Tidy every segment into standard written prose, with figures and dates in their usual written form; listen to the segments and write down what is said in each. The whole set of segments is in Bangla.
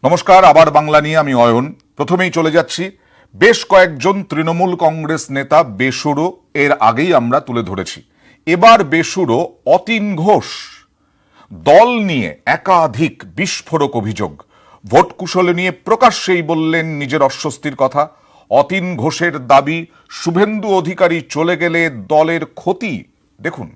নমস্কার, আবার বাংলা নিয়ে আমি অয়ন। প্রথমেই চলে যাচ্ছি, বেশ কয়েকজন তৃণমূল কংগ্রেস নেতা বেসুরো এর আগেই আমরা তুলে ধরেছি। এবার বেসুরো অতীন ঘোষ। দল নিয়ে একাধিক বিস্ফোরক অভিযোগ, ভোট কুশল নিয়ে প্রকাশ্যেই বললেন নিজের অস্বস্তির কথা। অতীন ঘোষের দাবি, শুভেন্দু অধিকারী চলে গেলে দলের ক্ষতি। দেখুন।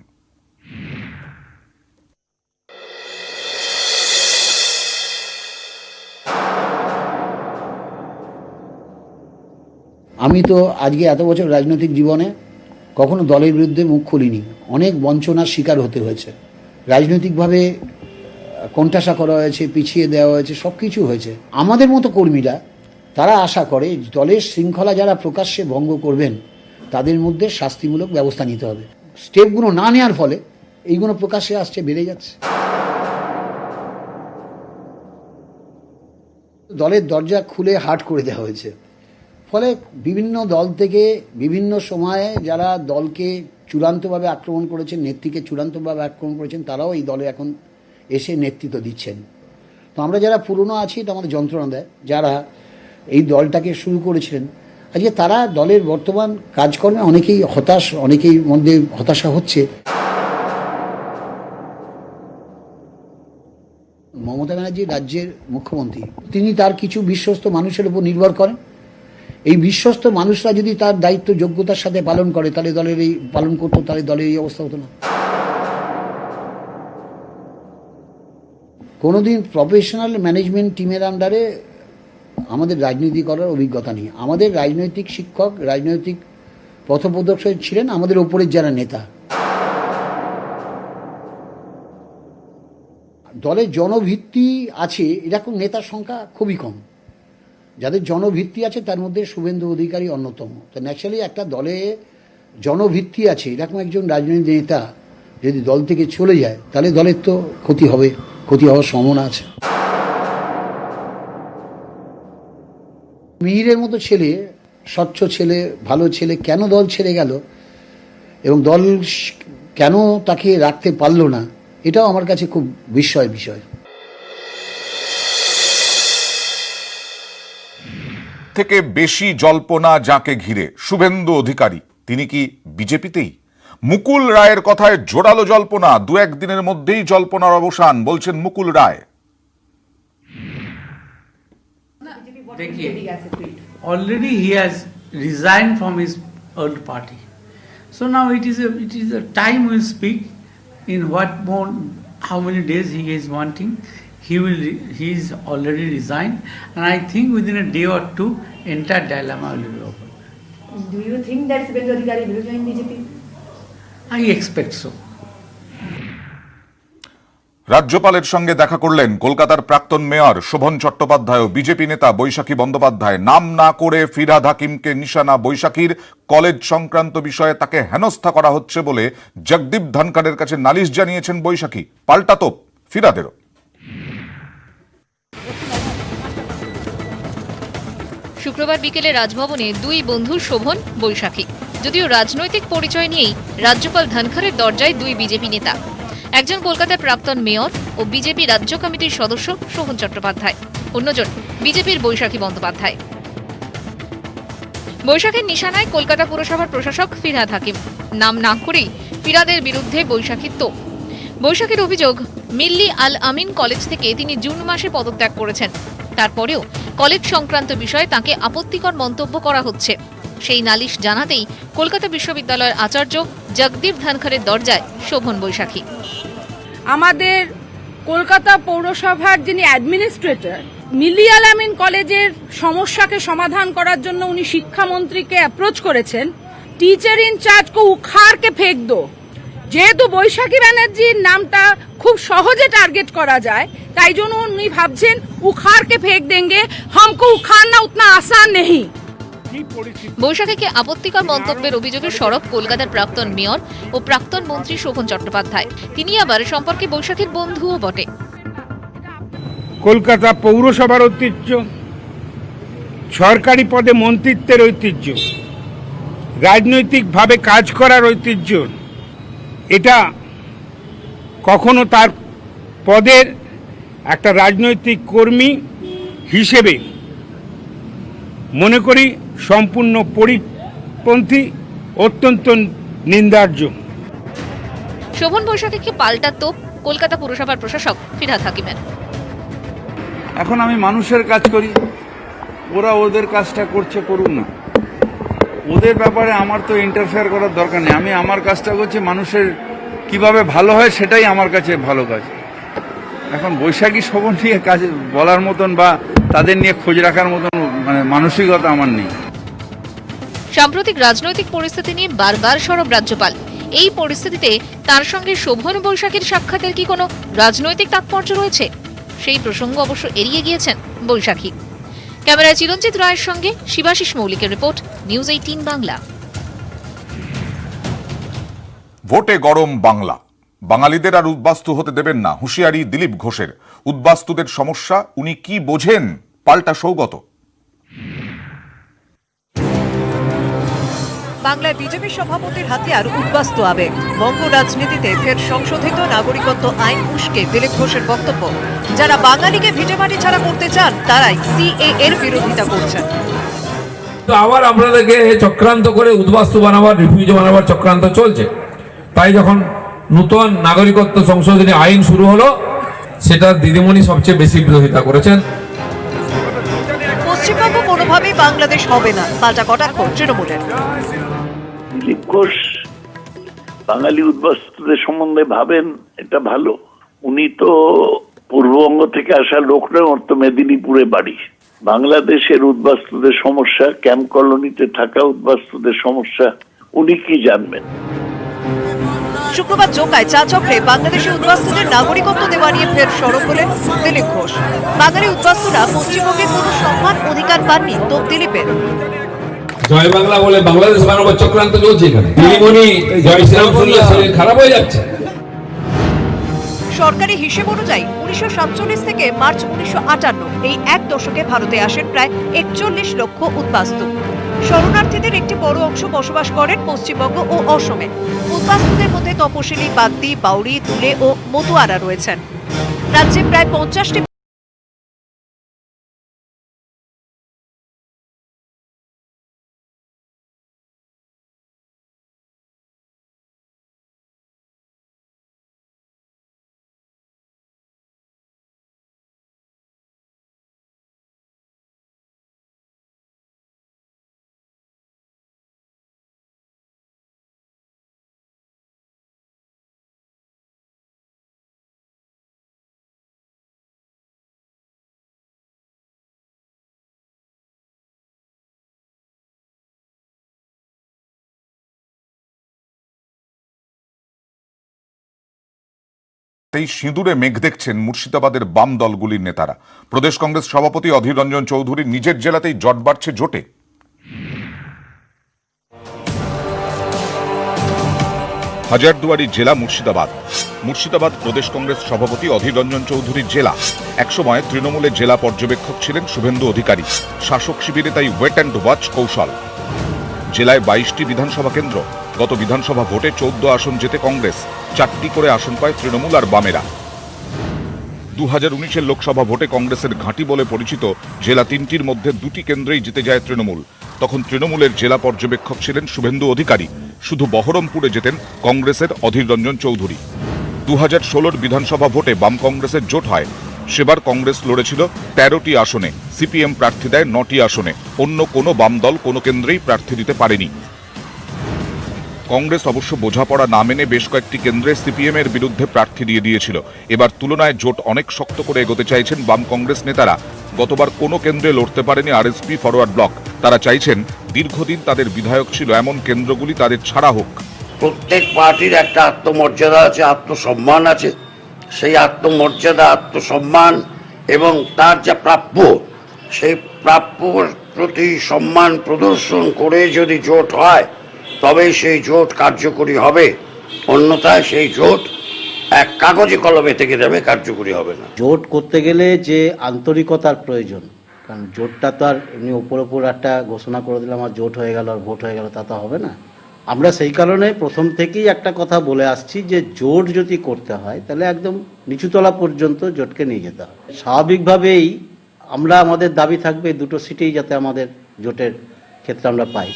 আমি তো আজকে এত বছর রাজনৈতিক জীবনে কখনো দলের বিরুদ্ধে মুখ খুলিনি। অনেক বঞ্চনার শিকার হতে হয়েছে, রাজনৈতিকভাবে কোণঠাসা করা হয়েছে, পিছিয়ে দেওয়া হয়েছে, সব কিছু হয়েছে। আমাদের মতো কর্মীরা তারা আশা করে দলের শৃঙ্খলা যারা প্রকাশ্যে ভঙ্গ করবেন তাদের মধ্যে শাস্তিমূলক ব্যবস্থা নিতে হবে। স্টেপগুলো না নেওয়ার ফলে এইগুলো প্রকাশ্যে আসছে, বেড়ে যাচ্ছে। দলের দরজা খুলে হাট করে দেওয়া হয়েছে, ফলে বিভিন্ন দল থেকে বিভিন্ন সময়ে যারা দলকে চূড়ান্তভাবে আক্রমণ করেছেন, নেত্রীকে চূড়ান্তভাবে আক্রমণ করেছেন, তারাও এই দলে এখন এসে নেতৃত্ব দিচ্ছেন। তো আমরা যারা পুরনো আছি, এটা আমাদের যন্ত্রণা দেয়। যারা এই দলটাকে শুরু করেছিলেন, আজকে তারা দলের বর্তমান কাজকর্মে অনেকেই হতাশ, অনেকেই মধ্যে হতাশা হচ্ছে। মমতা ব্যানার্জি রাজ্যের মুখ্যমন্ত্রী, তিনি তার কিছু বিশ্বস্ত মানুষের উপর নির্ভর করেন। এই বিশ্বস্ত মানুষরা যদি তার দায়িত্ব যোগ্যতার সাথে পালন করে, তাহলে দলের এই পালন করতো, তাহলে দলের এই অবস্থা হতো না। কোনোদিন প্রফেশনাল ম্যানেজমেন্ট টিমের আন্ডারে আমাদের রাজনীতি করার অভিজ্ঞতা নেই। আমাদের রাজনৈতিক শিক্ষক, রাজনৈতিক পথপ্রদর্শক ছিলেন আমাদের ওপরের যারা নেতা। দলের জনভিত্তি আছে এরকম নেতার সংখ্যা খুবই কম। যাদের জনভিত্তি আছে তার মধ্যে শুভেন্দু অধিকারী অন্যতম। তো ন্যাচারালি একটা দলে জনভিত্তি আছে এরকম একজন রাজনৈতিক নেতা যদি দল থেকে চলে যায়, তাহলে দলের তো ক্ষতি হবে, ক্ষতি হওয়ার সম্ভাবনা আছে। মিহিরের মতো ছেলে, স্বচ্ছ ছেলে, ভালো ছেলে কেন দল ছেড়ে গেল এবং দল কেন তাকে রাখতে পারলো না, এটাও আমার কাছে খুব বিস্ময়ের বিষয়। থেকে বেশি জল্পনা যাকে ঘিরে, শুভেন্দু অধিকারী তিনি কি বিজেপিতেই? মুকুল রায়ের কথায় জোরালো জল্পনা, দু একদিনের মধ্যেই জল্পনার অবসান, বলছেন Mukul Roy. Already he has resigned from his old party, so now it is a time will speak in what more, how many days he is wanting. He is already resigned, and I think within a day or two entire dilemma will be over. Do you think that Subhendu Adhikari will join BJP? I expect so. রাজ্যপালের সঙ্গে দেখা করলেন কলকাতার প্রাক্তন মেয়র শোভন চট্টোপাধ্যায় ও বিজেপি নেতা বৈশাখী বন্দ্যোপাধ্যায়। নাম না করে ফিরহাদ হাকিমকে নিশানা বৈশাখীর। কলেজ সংক্রান্ত বিষয়ে তাকে হেনস্থা করা হচ্ছে বলে জগদীপ ধনখড়ের কাছে নালিশ জানিয়েছেন বৈশাখী। পাল্টা তোপ ফিরহাদেরও। শুক্রবার বিকেলে রাজভবনে দুই বন্ধু শোভন বৈশাখী। যদিও রাজনৈতিক পরিচয় নিয়েই রাজ্যপাল ধনখড়ের দরজায় দুই বিজেপি নেতা, একজন কলকাতার প্রাক্তন মেয়র ও বিজেপি রাজ্য কমিটির সদস্য শোভন চট্টোপাধ্যায়, অন্যজন বিজেপির বৈশাখী বন্দ্যোপাধ্যায়। বৈশাখীর নিশানায় কলকাতা পুরসভার প্রশাসক ফিরহাদ হাকিম। নাম না করেই ফিরহাদের বিরুদ্ধে বৈশাখীর তোপ। বৈশাখীর অভিযোগ, মিল্লি আল আমিন কলেজ থেকে তিনি জুন মাসে পদত্যাগ করেছেন, তারপরেও কলেজ সংক্রান্ত বিষয়ে তাকে আপত্তিকর মন্তব্য করা হচ্ছে। সেই নালিশ জানাতেই কলকাতা বিশ্ববিদ্যালয়ের আচার্য জগদীপ ধনখড়ের দরজায় শোভন বৈশাখী। আমাদের কলকাতা পৌরসভার যিনি অ্যাডমিনিস্ট্রেটর, মিল্লি আল আমিন কলেজের সমস্যাকে সমাধান করার জন্য উনি শিক্ষামন্ত্রীকে অ্যাপ্রোচ করেছেন, টিচার ইন চার্জ কো উখাড় কে ফেক দো। যেহেতু বৈশাখী ব্যানার্জির নামটা খুব সহজে টার্গেট করা যায়, তাই জন্য উনি ভাবছেন উখাড় কে ফেক দেঙ্গে, হামকো উখাড়না উতনা আসান নেই। বৈশাখীকে আপত্তিকর মন্তব্যের অভিযোগে সরব কলকাতার প্রাক্তন মেয়র ও প্রাক্তন মন্ত্রী শোভন চট্টোপাধ্যায়। তিনি আবার সম্পর্কে বৈশাখীর বন্ধুও বটে। কলকাতা পৌরসভার ঐতিহ্য, সরকারি পদে মন্ত্রিত্বের ঐতিহ্য, রাজনৈতিকভাবে কাজ করার ঐতিহ্য, এটা কখনো তার পদের একটা রাজনৈতিক কর্মী হিসেবে মনে করি সম্পূর্ণ পরিপন্থী, অত্যন্ত নিন্দার্য। শোভন বৈশাখীকে পাল্টা তোপ কলকাতা পুরসভার প্রশাসক ফিরহাদ হাকিমের। এখন আমি মানুষের কাজ করি, ওরা ওদের কাজটা করছে, করুক না। ওদের ব্যাপারে আমার তো ইন্টারফেয়ার করার দরকার নেই। আমি আমার কাজটা করছি, মানুষের কিভাবে ভালো হয় সেটাই আমার কাছে ভালো কাজ। এখন বৈশাখী শোভন নিয়ে কাজ বলার মতন বা তাদের নিয়ে খোঁজ রাখার মতন মানসিকতা আমার নেই। সাম্প্রতিক রাজনৈতিক পরিস্থিতি নিয়ে বারবার সরব রাজ্যপাল। এই পরিস্থিতিতে তার সঙ্গে শোভন বৈশাখীর সাক্ষাতের কি কোনো রাজনৈতিক তাৎপর্য রয়েছে? সেই প্রসঙ্গ অবশ্য এড়িয়ে গিয়েছেন বৈশাখী। ক্যামেরায় চিরঞ্জিত রায়ের সঙ্গে শিবাশিস মৌলিকের রিপোর্ট, নিউজ 18 বাংলা। ভোটে গরম বাংলা, বাঙালিদের আর উদ্বাস্তু হতে দেবেন না, হুঁশিয়ারি দিলীপ ঘোষের। উদ্বাস্তুদের সমস্যা উনি কি বোঝেন, পাল্টা সৌগত। বাংলায় বিজেপি সভাপতির হাতিয়ার উদ্বাস্তু আবেগ। বঙ্গ রাজনীতিতে ফের সংশোধিত নাগরিকত্ব আইন উস্কে দিলীপ ঘোষের বক্তব্য, যারা বাঙালিকে ভিটেমাটি ছাড়া করতে চান তারাই সিএ এর বিরোধিতা করছেন। তো আবার আপনাদেরকে চক্রান্ত করে উদ্বাস্তু বানাবার, রিফিউজি বানাবার চক্রান্ত চলছে। তাই যখন নতুন নাগরিকত্ব সংশোধনী আইন শুরু হলো, সেটা দিদিমণি সবচেয়ে বেশি বিরোধিতা করেছেন। পশ্চিমবঙ্গ কোনোভাবেই বাংলাদেশ হবে না, পাল্টা কটাক্ষ তৃণমূলের। দিলীপ ঘোষ বাঙালি উদ্বাস্তুদের সম্বন্ধে ভাবেন, এটা ভালো। উনি তো পূর্ববঙ্গ থেকে আসা লোক নয়, ওর তো মেদিনীপুরে বাড়ি। বাংলাদেশের উদ্বাস্তুদের সমস্যা, ক্যাম্প কলোনিতে থাকা উদ্বাস্তুদের সমস্যা উনি কি জানবেন? শুক্রবার জোকায় চা চক্রে বাংলাদেশি উদ্বাস্তুদের নাগরিকত্ব দেওয়া নিয়ে ফের সরব হলেন দিলীপ ঘোষ। বাঙালি উদ্বাস্তুরা পশ্চিমবঙ্গের কোনো সম্মান অধিকার পাননি তো দিলীপের। জয় বাংলা বলে বাংলাদেশ বানাবার চক্রান্ত চলছে এখানে। দিদিমণি জয় শ্রীরাম শুনলে শরীর খারাপ হয়ে যাচ্ছে। সরকারি হিসেব অনুযায়ী 1947 থেকে মার্চ 1958 এই এক দশকে ভারতে আসেন প্রায় 41 লক্ষ উদ্বাস্তু। শরণার্থীদের একটি বড় অংশ বসবাস করেন পশ্চিমবঙ্গ ও অসমে। উদ্বাস্তুদের মধ্যে তপশিলি, বাগদি, বাউরি, দুলে ও মতুয়ারা রয়েছেন। রাজ্যে প্রায় 50টি এই সিঁদুরে মেঘ দেখছেন মুর্শিদাবাদের বাম দলগুলির নেতারা। প্রদেশ কংগ্রেস সভাপতি অধীর রঞ্জন চৌধুরী নিজের জেলাতেই জট বাড়ছে জোটে। হাজারদুয়ারি জেলা মুর্শিদাবাদ। মুর্শিদাবাদ প্রদেশ কংগ্রেস সভাপতি অধীর রঞ্জন চৌধুরীর জেলা। একসময় তৃণমূলের জেলা পর্যবেক্ষক ছিলেন শুভেন্দু অধিকারী। শাসক শিবিরে তাই ওয়েট অ্যান্ড ওয়াচ কৌশল। জেলায় 22টি বিধানসভা কেন্দ্র। গত বিধানসভা ভোটে 14 আসন জেতে কংগ্রেস, 4টি করে আসন পায় তৃণমূল আর বামেরা। 2019-এর লোকসভা ভোটে কংগ্রেসের ঘাঁটি বলে পরিচিত জেলা 3টির মধ্যে 2টি কেন্দ্রেই জিতে যায় তৃণমূল। তখন তৃণমূলের জেলা পর্যবেক্ষক ছিলেন শুভেন্দু অধিকারী। শুধু বহরমপুরে জেতেন কংগ্রেসের অধীর রঞ্জন চৌধুরী। 2016-র বিধানসভা ভোটে বাম কংগ্রেসের জোট হয়। সেবার কংগ্রেস লড়েছিল 13টি আসনে, সিপিএম প্রার্থী দেয় 9টি আসনে। অন্য কোনো বাম দল কোনো কেন্দ্রেই প্রার্থী দিতে পারেনি। কংগ্রেস অবশ্য বোঝাপড়া না মেনে বেশ কয়েকটি কেন্দ্রে সিপিএম এর বিরুদ্ধে প্রার্থী দিয়ে দিয়েছিল। এবার তুলনায় জোট অনেক শক্ত করে এগোতে চাইছেন বাম কংগ্রেস নেতারা। গতবার কোনো কেন্দ্রে লড়তে পারেনি আরএসপি ফরওয়ার্ড ব্লক। তারা চাইছেন দীর্ঘদিন তাদের বিধায়ক ছিল এমন কেন্দ্রগুলি তাদের ছাড়া হোক। প্রত্যেক পার্টির একটা আত্মমর্যাদা আছে, আত্মসম্মান আছে। সেই আত্মমর্যাদা, আত্মসম্মান এবং তার যা প্রাপ্য, সেই প্রাপ্যর প্রতি সম্মান প্রদর্শন করে যদি জোট হয় তবেই সেই জোট কার্যকরী হবে। অন্যথায় সেই জোট এক কাগজে কলমে থেকে যাবে, কার্যকরী হবে না। জোট করতে গেলে যে আন্তরিকতার প্রয়োজন, কারণ জোটটা তো আর এমনি ওপর একটা ঘোষণা করে দিলাম আর জোট হয়ে গেল আর ভোট হয়ে গেল, তা তো হবে না। আমরা সেই কারণে প্রথম থেকেই একটা কথা বলে আসছি যে জোট যদি করতে হয় তাহলে একদম নিচুতলা পর্যন্ত জোটকে নিয়ে যেতে হবে। স্বাভাবিকভাবেই আমরা আমাদের দাবি থাকবে দুটো সিটেই যাতে আমাদের জোটের ক্ষেত্রে আমরা পাই।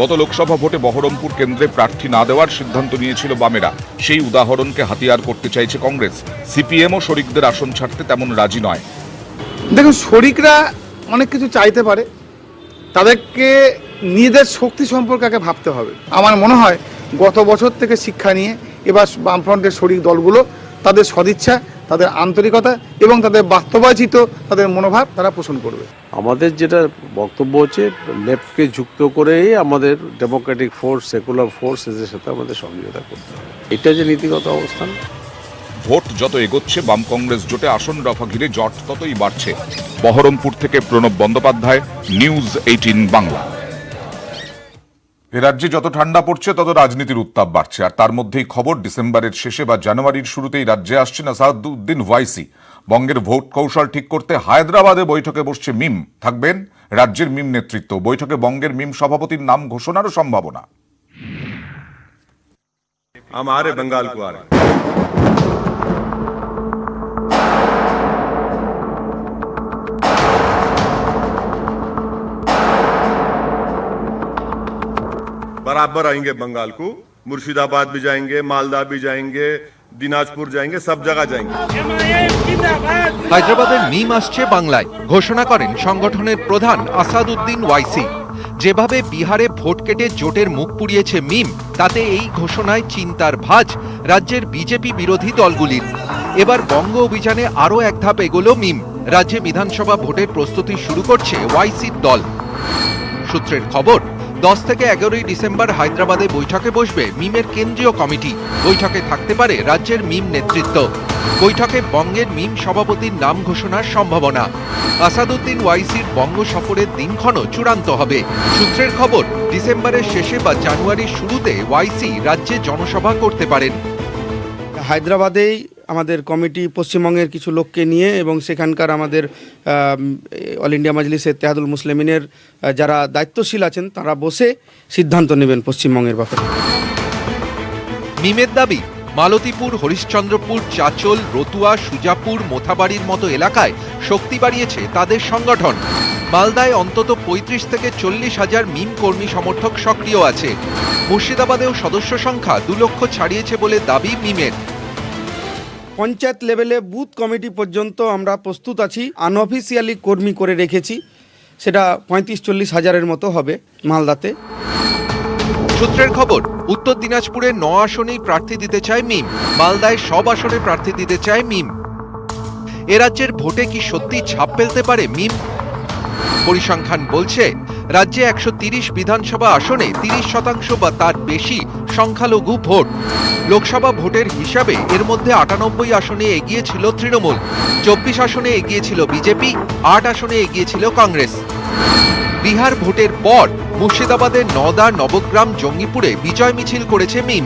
গত লোকসভা ভোটে বহরমপুর কেন্দ্রে প্রার্থী না দেওয়ার সিদ্ধান্ত নিয়েছিল বামেরা, সেই উদাহরণকে হাতিয়ার করতে চাইছে কংগ্রেস। সিপিএমও শরিকদের আসন ছাড়তে তেমন রাজি নয়। দেখুন, শরিকরা অনেক কিছু চাইতে পারে, তাদেরকে নিজেদের শক্তি সম্পর্কে আগে ভাবতে হবে। আমার মনে হয় গত বছর থেকে শিক্ষা নিয়ে এবার বামফ্রন্টের শরিক দলগুলো তাদের সদিচ্ছা, তাদের আন্তরিকতা এবং তাদের বাস্তবায়িত তাদের মনোভাব তারা পোষণ করবে। আমাদের যেটা বক্তব্য হচ্ছে, লেফটকে যুক্ত করেই আমাদের ডেমোক্রেটিক ফোর্স, সেকুলার ফোর্স এদের সাথে আমাদের সহযোগিতা করতে হবে, এটা যে নীতিগত অবস্থান। ভোট যত এগোচ্ছে বাম কংগ্রেস জোটে আসন রফা ঘিরে জট ততই বাড়ছে। বহরমপুর থেকে প্রণব বন্দ্যোপাধ্যায়, নিউজ 18 বাংলা। এ রাজ্যে যত ঠান্ডা পড়ছে তত রাজনীতির উত্তাপ বাড়ছে, আর তার মধ্যেই খবর ডিসেম্বরের শেষে বা জানুয়ারির শুরুতেই রাজ্যে আসছেন আসাদুদ্দিন ওয়াইসি। বঙ্গের ভোট কৌশল ঠিক করতে হায়দ্রাবাদে বৈঠকে বসছে মিম। থাকবেন রাজ্যের মিম নেতৃত্ব। বৈঠকে বঙ্গের মিম সভাপতির নাম ঘোষণারও সম্ভাবনা। हमारे बंगाल को आ रहे बराबर आएंगे बंगाल को, मुर्शिदाबाद भी जाएंगे, मालदा भी जाएंगे, दिनाजपुर जाएंगे, सब जगह जाएंगे। হায়দ্রাবাদের মিম আসছে বাংলায়, ঘোষণা করেন সংগঠনের প্রধান আসাদুদ্দিন ওয়াইসি। যেভাবে বিহারে ভোট কেটে জোটের মুখ পুড়িয়েছে মিম, তাতে এই ঘোষণায় চিন্তার ভাঁজ রাজ্যের বিজেপি বিরোধী দলগুলির। এবার বঙ্গ অভিযানে আরও এক ধাপ এগোলো মিম। রাজ্যে বিধানসভা ভোটের প্রস্তুতি শুরু করছে ওয়াইসির দল। সূত্রের খবর, 10 থেকে 11 ডিসেম্বর হায়দ্রাবাদে বৈঠকে বসবে মিমের কেন্দ্রীয় কমিটি। বৈঠকে থাকতে পারে রাজ্যের মিম নেতৃত্ব। বৈঠকে বঙ্গের মিম সভাপতির নাম ঘোষণার সম্ভাবনা। আসাদুদ্দিন ওয়াইসির বঙ্গ সফরের দিনক্ষণও চূড়ান্ত হবে। সূত্রের খবর, ডিসেম্বরের শেষে বা জানুয়ারির শুরুতে ওয়াইসি রাজ্যে জনসভা করতে পারেন। হায়দ্রাবাদেই আমাদের কমিটি পশ্চিমবঙ্গের কিছু লোককে নিয়ে এবং সেখানকার আমাদের অল ইন্ডিয়া মজলিস ইত্তেহাদুল মুসলিমিনের যারা দায়িত্বশীল আছেন তারা বসে সিদ্ধান্ত নেবেন পশ্চিমবঙ্গের ব্যাপারে। মিমের দাবি, মালতীপুর, হরিশ্চন্দ্রপুর, চাচল, রতুয়া, সুজাপুর, মোথাবাড়ির মতো এলাকায় শক্তি বাড়িয়েছে তাদের সংগঠন। মালদায় অন্তত 35 থেকে 40 হাজার মিম কর্মী সমর্থক সক্রিয় আছে। মুর্শিদাবাদেও সদস্য সংখ্যা 2 লক্ষ ছাড়িয়েছে বলে দাবি মিমের। পঞ্চায়েত লেভেলে বুথ কমিটি পর্যন্ত আমরা প্রস্তুত আছি। আনঅফিসিয়ালি কর্মী করে রেখেছি, সেটা 35-40 হাজারের মতো হবে মালদাতে। সূত্রের খবর, উত্তর দিনাজপুরে 9 আসনেই প্রার্থী দিতে চায় মিম। মালদায় সব আসনে প্রার্থী দিতে চায় মিম। এ রাজ্যের ভোটে কি সত্যি ছাপ ফেলতে পারে মিম? পরিসংখ্যান বলছে, রাজ্যে 130 বিধানসভা আসনে 30% বা তার বেশি সংখ্যালঘু ভোট। লোকসভা ভোটের হিসাবে এর মধ্যে 98 আসনে এগিয়ে ছিল তৃণমূল, 24 আসনে এগিয়ে ছিল বিজেপি, 8 আসনে এগিয়ে ছিল কংগ্রেস। বিহার ভোটের পর মুর্শিদাবাদের নওদা, নবগ্রাম, জঙ্গিপুরে বিজয় মিছিল করেছে মিম।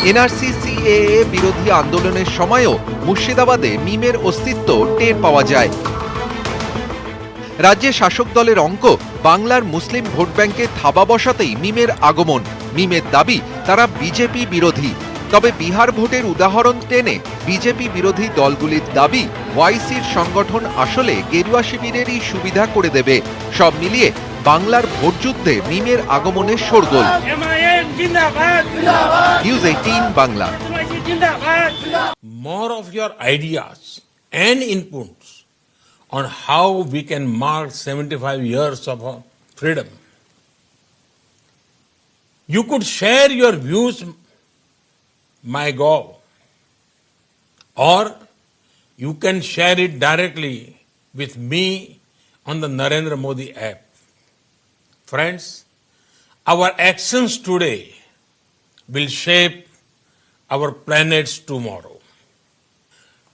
এনআরসি সিএএ বিরোধী আন্দোলনের সময়ও মুর্শিদাবাদে মিমের অস্তিত্ব টের পাওয়া যায়। রাজ্যে শাসক দলের অঙ্ক, বাংলার মুসলিম ভোট ব্যাংকে থাবা বসাতেই মিমের আগমন। মিমের দাবি, তারা বিজেপি বিরোধী। তবে বিহার ভোটের উদাহরণ টেনে বিজেপি বিরোধী দলগুলির দাবি, ওয়াইসির সংগঠন আসলে গেরুয়া শিবিরেরই সুবিধা করে দেবে। সব মিলিয়ে বাংলার ভোটযুদ্ধে মিমের আগমনের শোরগোল। News 18 Bangla. More of your ideas and inputs on how we can mark 75 years of freedom. You could share your views MyGov, or you can share it directly with me on the Narendra Modi app. Friends, our actions today will shape our planet's tomorrow.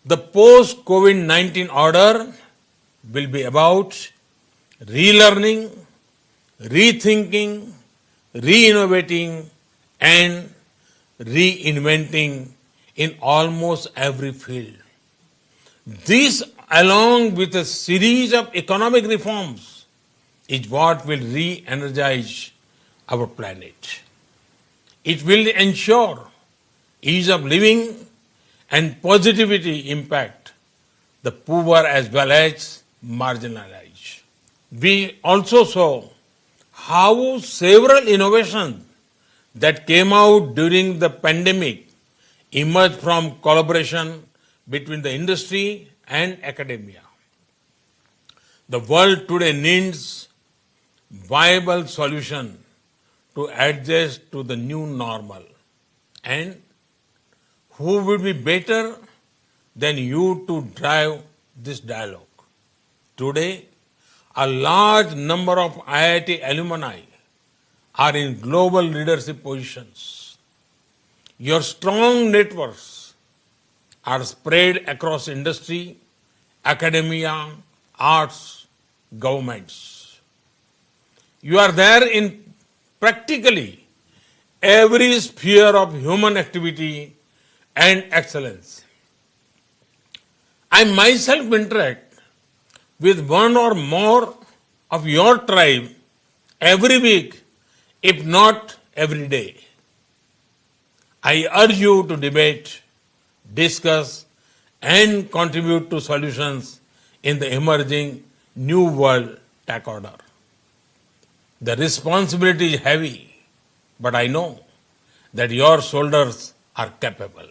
The post-COVID-19 order will be about relearning, rethinking, re-innovating, and reinventing in almost every field. This, along with a series of economic reforms, is what will re-energize our planet. It will ensure ease of living and positivity impact the poor as well as marginalized. We also saw how several innovations that came out during the pandemic emerged from collaboration between the industry and academia. The world today needs viable solution to adjust to the new normal. And who would be better than you to drive this dialogue? Today, a large number of IIT alumni are in global leadership positions. Your strong networks are spread across industry, academia, arts, governments. You are there in practically every sphere of human activity and excellence. I myself interact with one or more of your tribe every week, if not every day. I urge you to debate, discuss, and contribute to solutions in the emerging new world tech order. The responsibility is heavy, but I know that your shoulders are capable.